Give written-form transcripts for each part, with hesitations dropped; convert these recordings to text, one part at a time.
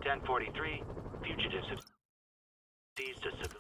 1043, fugitives have seized a civil.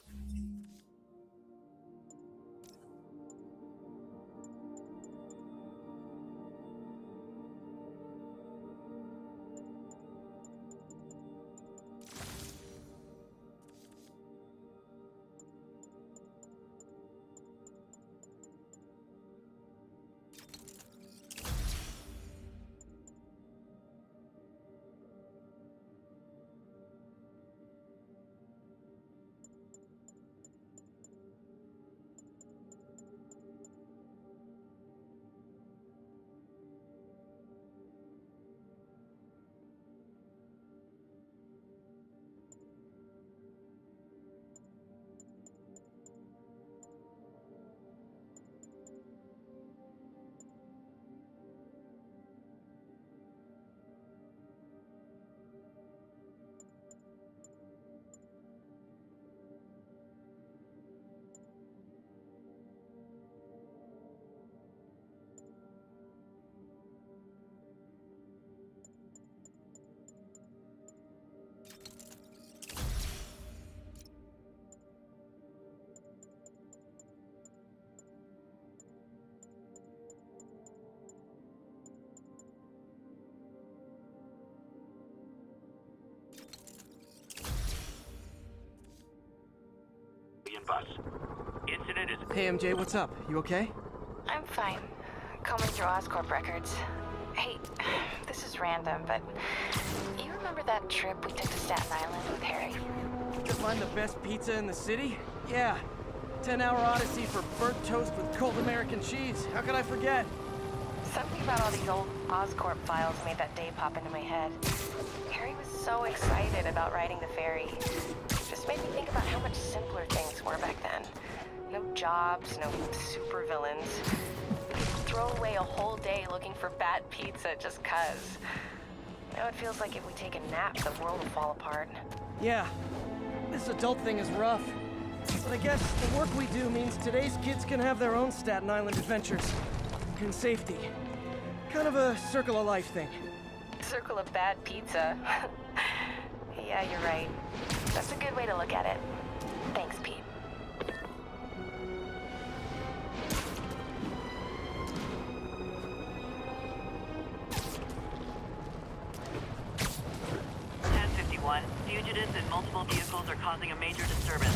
Bus. Incident is... Hey MJ, what's up? You okay? I'm fine. Combing through Oscorp records. Hey, this is random, but you remember that trip we took to Staten Island with Harry? To find the best pizza in the city? Yeah. 10-hour odyssey for burnt toast with cold American cheese. How could I forget? Something about all these old Oscorp files made that day pop into my head. Harry was so excited about riding the ferry. Just made me think about how much simpler things were back then. No jobs, no supervillains. Throw away a whole day looking for bad pizza just 'cause. Now it feels like if we take a nap, the world will fall apart. Yeah. This adult thing is rough. But I guess the work we do means today's kids can have their own Staten Island adventures. In safety. Kind of a circle of life thing. Circle of bad pizza. Yeah, you're right. That's a good way to look at it. Thanks, Pete. Fugitives in multiple vehicles are causing a major disturbance.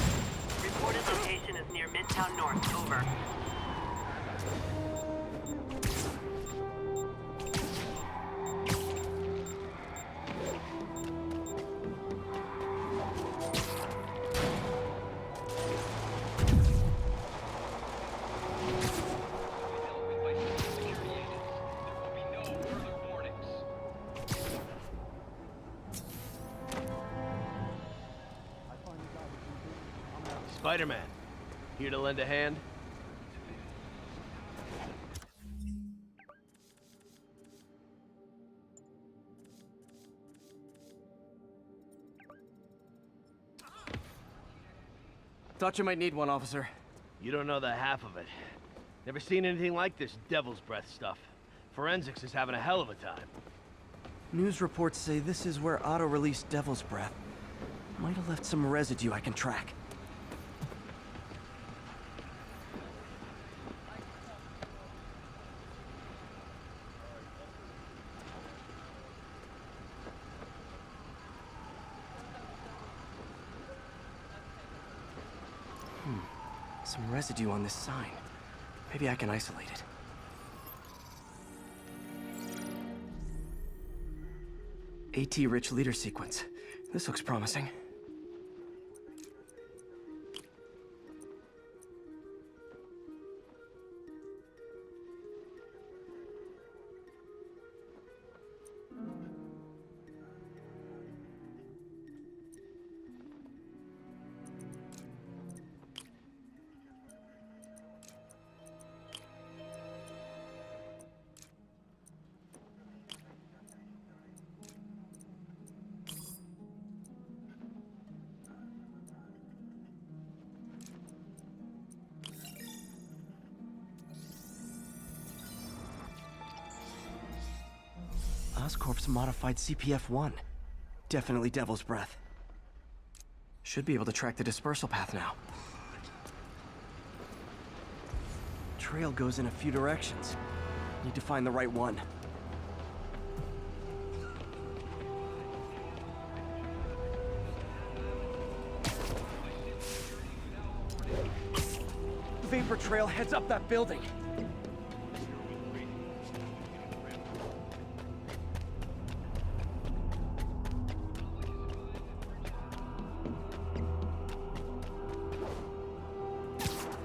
Reported location is near Midtown North. Over. Spider-Man, here to lend a hand? Thought you might need one, officer. You don't know the half of it. Never seen anything like this devil's breath stuff. Forensics is having a hell of a time. News reports say this is where Otto released Devil's Breath. Might have left some residue I can track. Some residue on this sign. Maybe I can isolate it. AT-rich leader sequence. This looks promising. Oscorp's modified CPF-1. Definitely Devil's Breath. Should be able to track the dispersal path now. Trail goes in a few directions. Need to find the right one. Vapor trail heads up that building.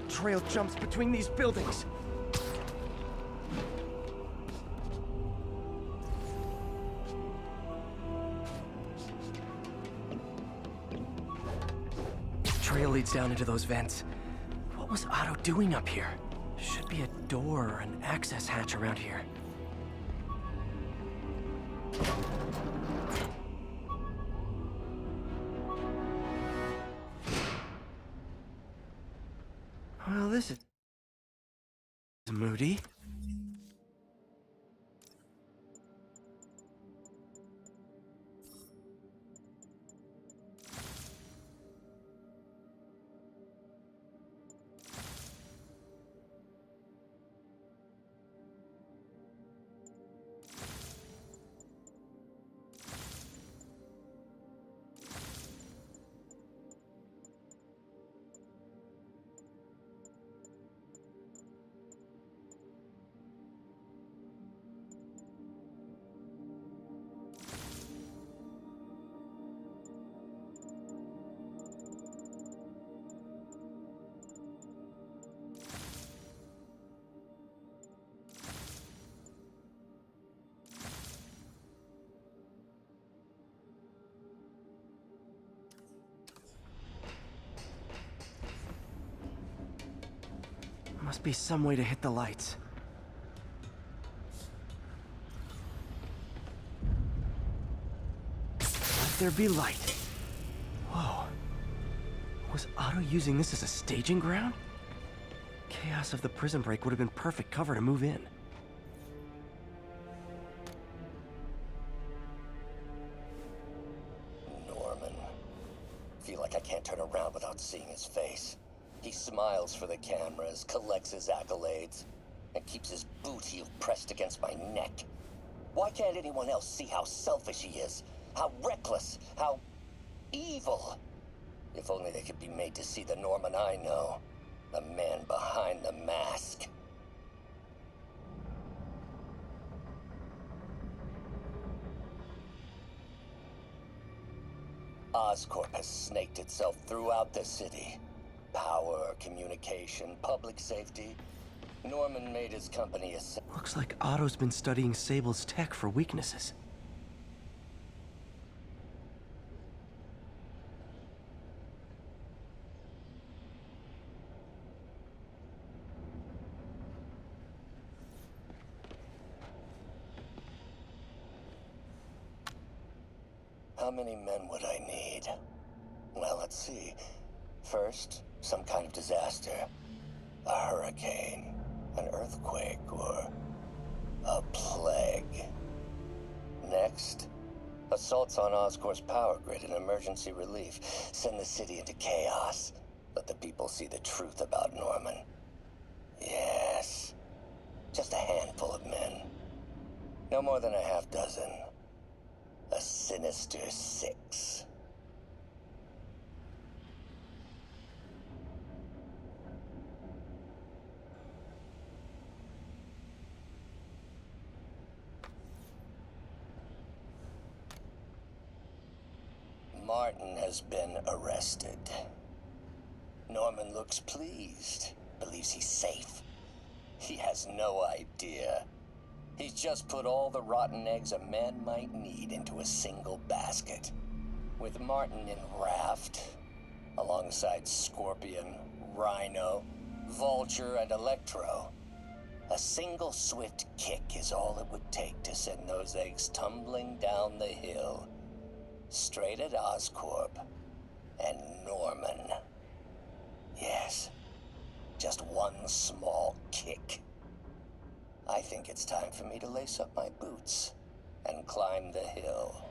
Trail jumps between these buildings. Trail leads down into those vents. What was Otto doing up here? Should be a door or an access hatch around here. Well, this is moody. Must be some way to hit the lights. Let there be light. Whoa. Was Otto using this as a staging ground? Chaos of the prison break would have been perfect cover to move in. Norman. Feel like I can't turn around without seeing his face. He smiles for the cameras, collects his accolades, and keeps his boot heel pressed against my neck. Why can't anyone else see how selfish he is? How reckless? How evil? If only they could be made to see the Norman I know. The man behind the mask. Oscorp has snaked itself throughout the city. Power, communication, public safety. Norman made his company a... Looks like Otto's been studying Sable's tech for weaknesses. How many men would I need? Well, let's see. First, some kind of disaster. A hurricane, an earthquake, or a plague. Next, assaults on Oscorp's power grid and emergency relief. Send the city into chaos. Let the people see the truth about Norman. Yes, just a handful of men. No more than a half dozen. A sinister 6. Martin has been arrested. Norman looks pleased, believes he's safe. He has no idea. He's just put all the rotten eggs a man might need into a single basket. With Martin in raft, alongside Scorpion, Rhino, Vulture, and Electro, a single swift kick is all it would take to send those eggs tumbling down the hill. Straight at Oscorp and Norman. Yes, just one small kick. I think it's time for me to lace up my boots and climb the hill.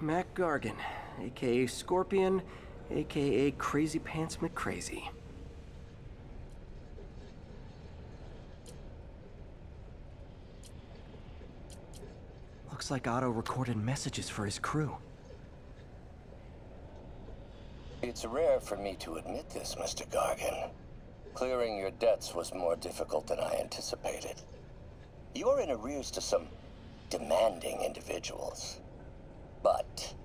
Mac Gargan, aka Scorpion, aka Crazy Pants McCrazy. Looks like Otto recorded messages for his crew. It's rare for me to admit this, Mr. Gargan. Clearing your debts was more difficult than I anticipated. You're in arrears to some demanding individuals. But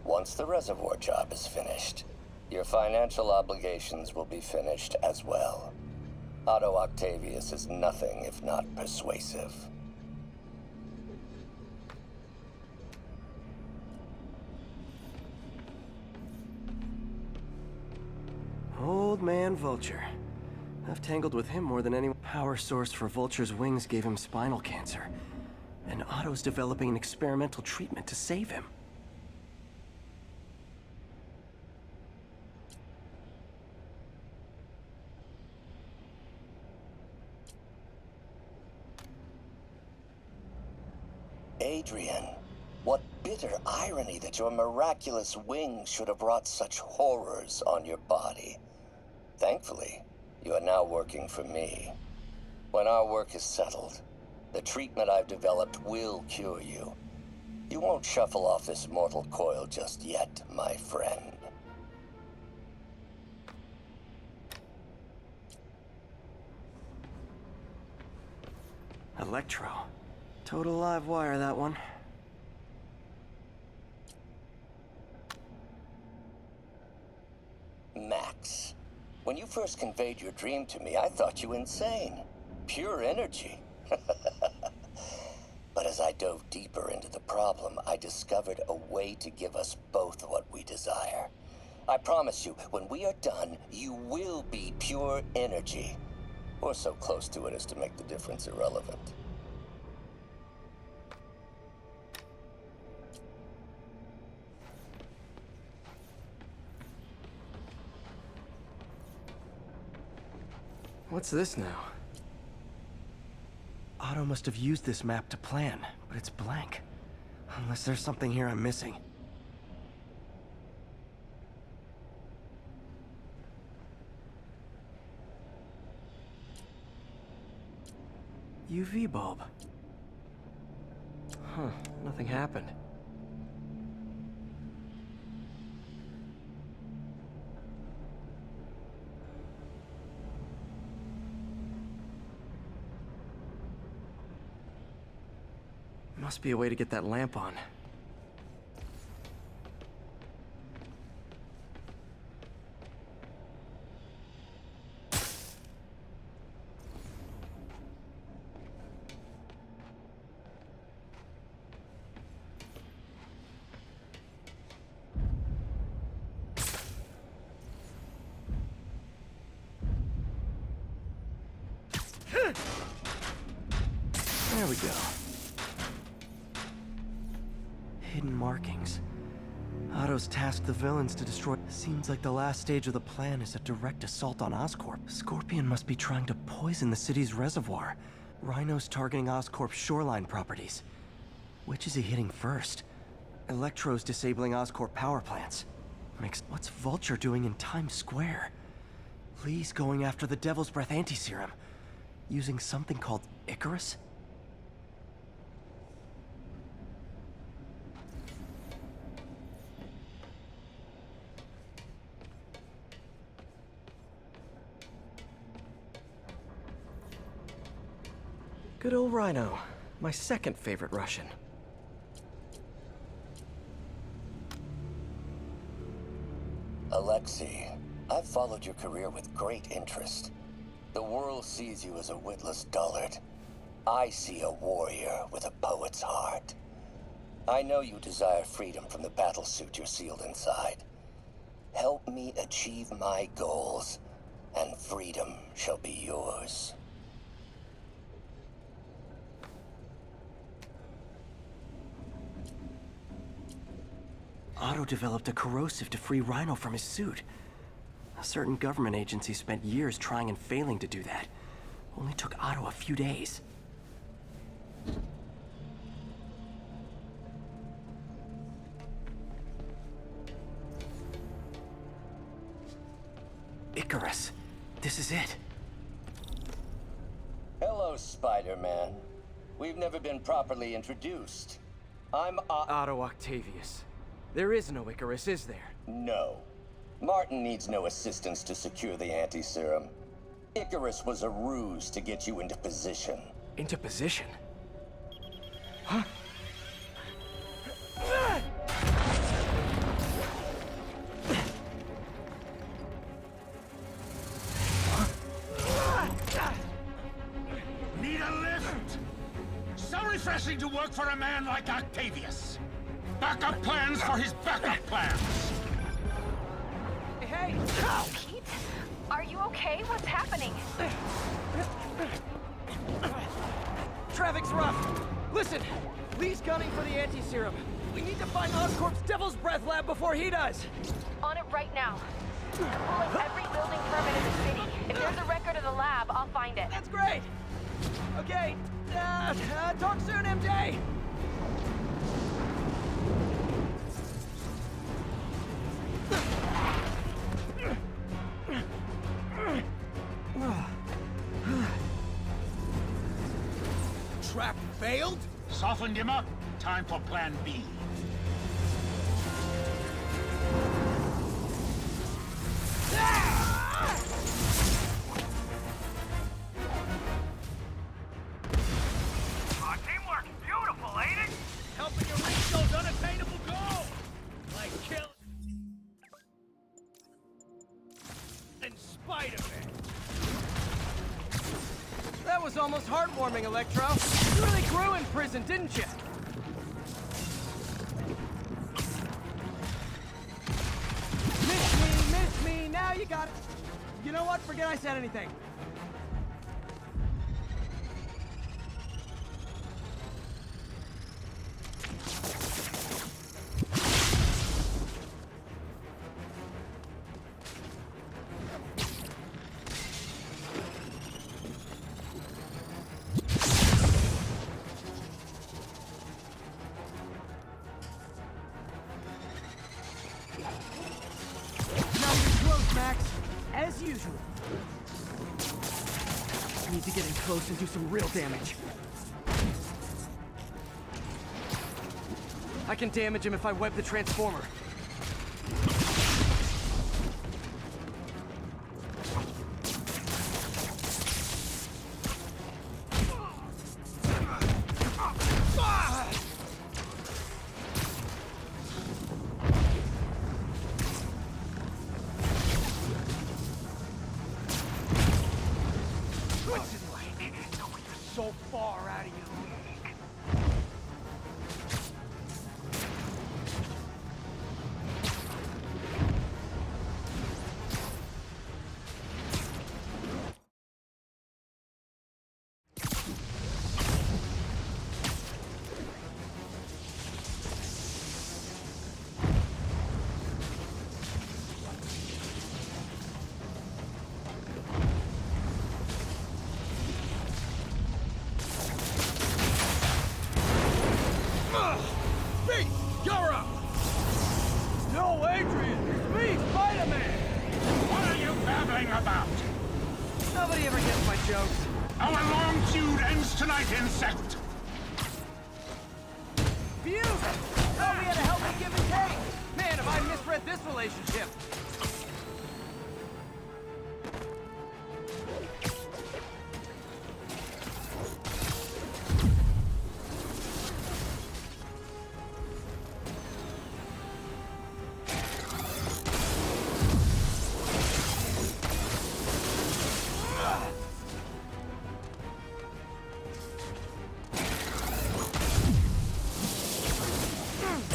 once the reservoir job is finished, your financial obligations will be finished as well. Otto Octavius is nothing if not persuasive. Old man Vulture. I've tangled with him more than any power source for Vulture's wings gave him spinal cancer. And Otto's developing an experimental treatment to save him. Adrian, what bitter irony that your miraculous wings should have brought such horrors on your body. Thankfully, you are now working for me. When our work is settled, the treatment I've developed will cure you. You won't shuffle off this mortal coil just yet, my friend. Electro. Total live wire, that one. Max, when you first conveyed your dream to me, I thought you insane. Pure energy. But as I dove deeper into the problem, I discovered a way to give us both what we desire. I promise you, when we are done, you will be pure energy. Or so close to it as to make the difference irrelevant. What's this now? Otto must have used this map to plan, but it's blank. Unless there's something here I'm missing. UV bulb. Huh, nothing happened. Must be a way to get that lamp on. There we go. Hidden markings. Otto's tasked the villains to destroy. Seems like the last stage of the plan is a direct assault on Oscorp. Scorpion must be trying to poison the city's reservoir. Rhino's targeting Oscorp's shoreline properties. Which is he hitting first? Electro's disabling Oscorp power plants. What's Vulture doing in Times Square? Lee's going after the Devil's Breath anti-serum. Using something called Icarus? Good old Rhino. My second favorite Russian. Alexei, I've followed your career with great interest. The world sees you as a witless dullard. I see a warrior with a poet's heart. I know you desire freedom from the battlesuit you're sealed inside. Help me achieve my goals, and freedom shall be yours. Otto developed a corrosive to free Rhino from his suit. A certain government agency spent years trying and failing to do that. Only took Otto a few days. Icarus. This is it. Hello, Spider-Man. We've never been properly introduced. I'm Otto Octavius. There is no Icarus, is there? No. Martin needs no assistance to secure the anti-serum. Icarus was a ruse to get you into position. Into position? Huh? Need a lift? So refreshing to work for a man like Octavius. Backup plans for his backup plans. Hey! Pete? Are you okay? What's happening? Traffic's rough. Listen, Lee's gunning for the anti-serum. We need to find Oscorp's Devil's Breath lab before he does. On it right now. I'm pulling every building permit in the city. If there's a record of the lab, I'll find it. That's great. Okay, talk soon, MJ. Trap failed? Softened him up. Time for plan B. Our teamwork's beautiful, ain't it? Helping you reach those unattainable goals! Like kill... and Spider-Man! That was almost heartwarming, Electro. You really grew in prison, didn't you? Miss me, now you got it. You know what? Forget I said anything. Max, as usual. Need to get in close and do some real damage. I can damage him if I web the transformer. What's it like? Knowing you're so far out of your league. Pete, you're up! No, Adrian! It's me, Spider-Man! What are you babbling about? Nobody ever gets my jokes. Our long feud ends tonight, insect! Phew! Thought we had a healthy give and take! Man, have I misread this relationship!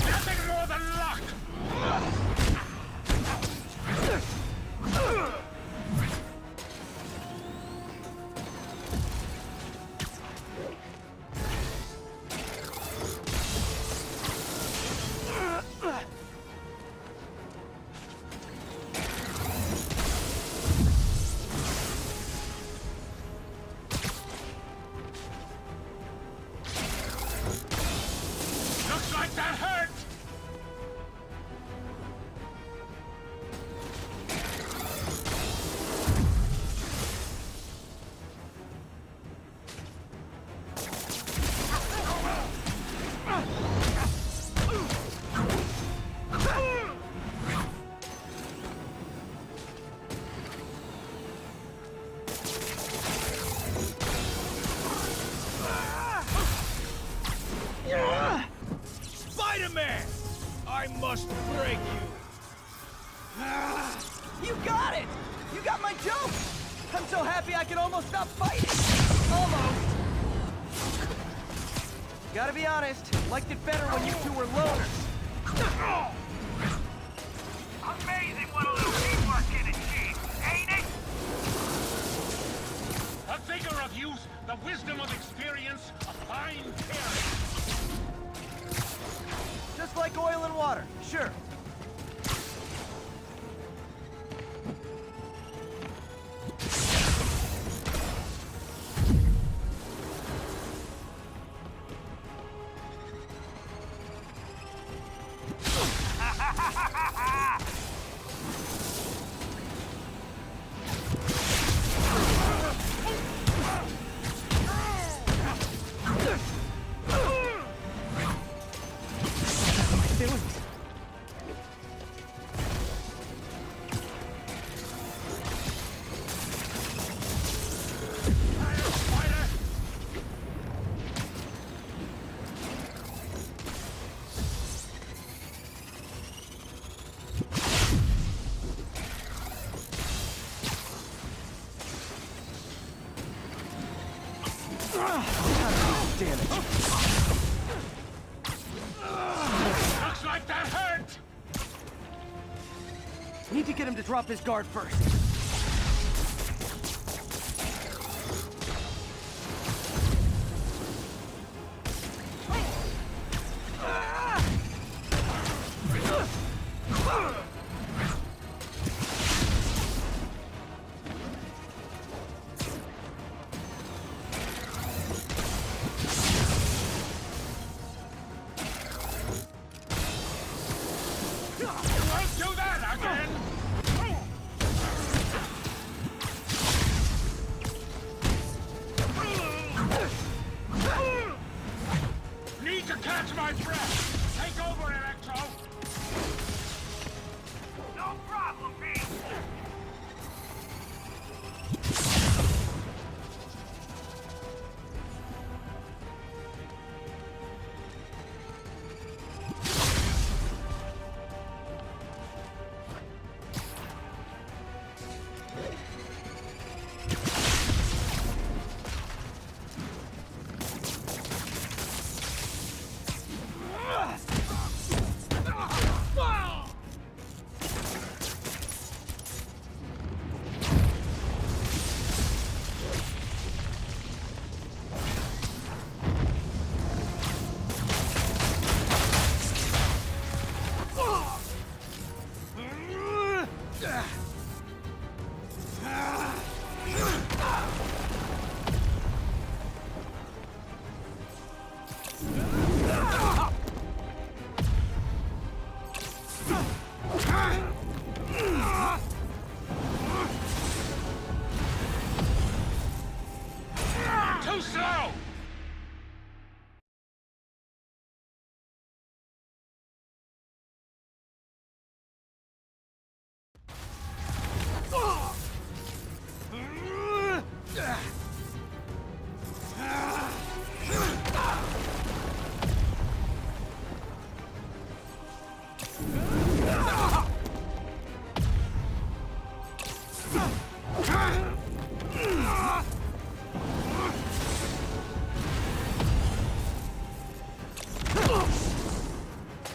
Nothing more than luck! I must break you. You got it! You got my joke! I'm so happy I can almost stop fighting! Almost! Gotta be honest, liked it better when you two were loners. Amazing what a little teamwork can achieve, ain't it? The vigor of youth, the wisdom of experience, a fine pairing. Just like oil and water, sure. Looks like that hurt! Need to get him to drop his guard first. Won't do that again! Need to catch my breath! Take over, Electro! No problem, Pete. Too slow!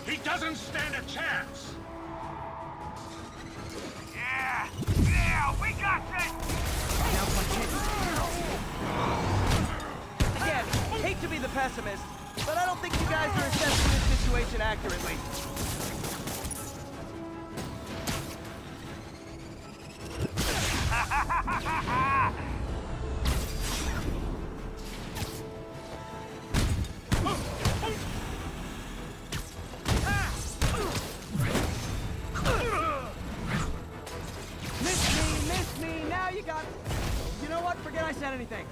He doesn't stand a chance! Yeah, we got this! Again, hate to be the pessimist, but I don't think you guys are assessing this situation accurately. Miss me, now you got... You know what? Forget I said anything.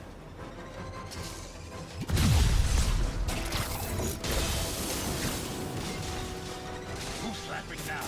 Who's slapping now?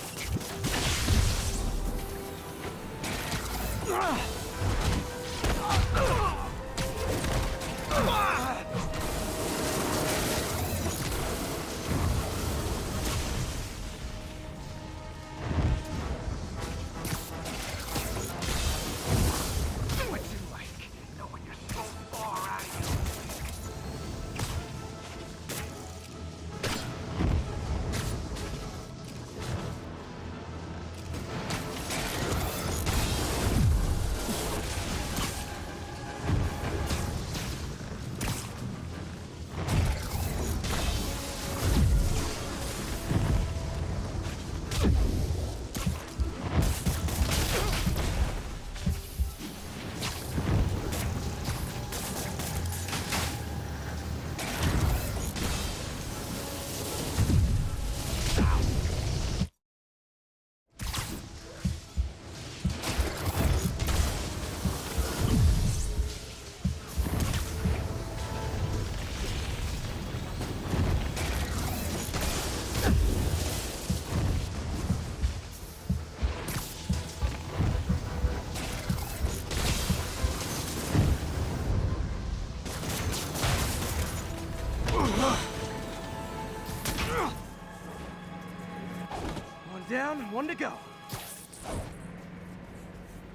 down, one to go.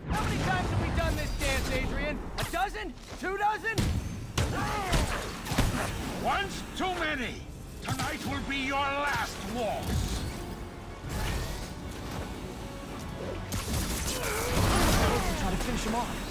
How many times have we done this dance, Adrian? A dozen? 2 dozen? Once too many. Tonight will be your last waltz. Try to finish him off.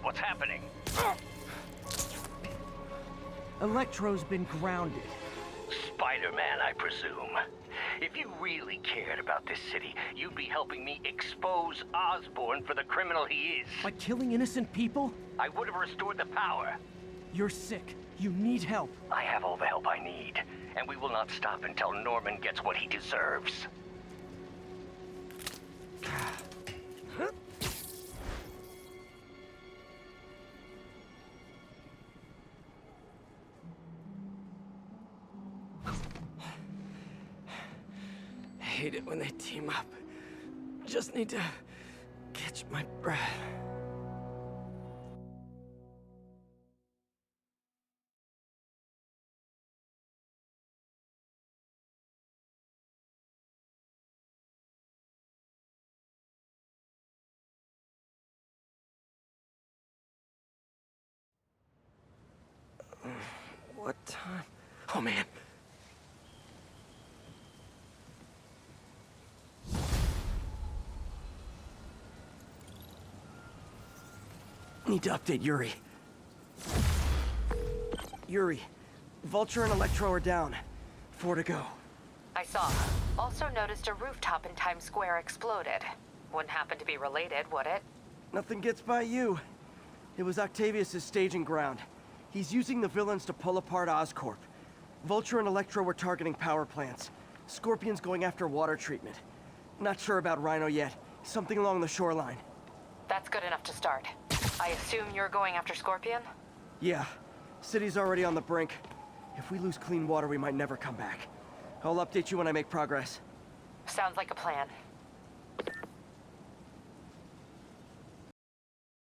What's happening? Electro's been grounded. Spider-Man, I presume. If you really cared about this city, you'd be helping me expose Osborn for the criminal he is. By killing innocent people? I would have restored the power. You're sick. You need help. I have all the help I need, and we will not stop until Norman gets what he deserves. I hate it when they team up. Just need to catch my breath. What time? Oh, man. Need to update Yuri. Yuri, Vulture and Electro are down. 4 to go. I saw. Also noticed a rooftop in Times Square exploded. Wouldn't happen to be related, would it? Nothing gets by you. It was Octavius' staging ground. He's using the villains to pull apart Oscorp. Vulture and Electro were targeting power plants. Scorpion's going after water treatment. Not sure about Rhino yet. Something along the shoreline. That's good enough to start. I assume you're going after Scorpion? Yeah. City's already on the brink. If we lose clean water, we might never come back. I'll update you when I make progress. Sounds like a plan.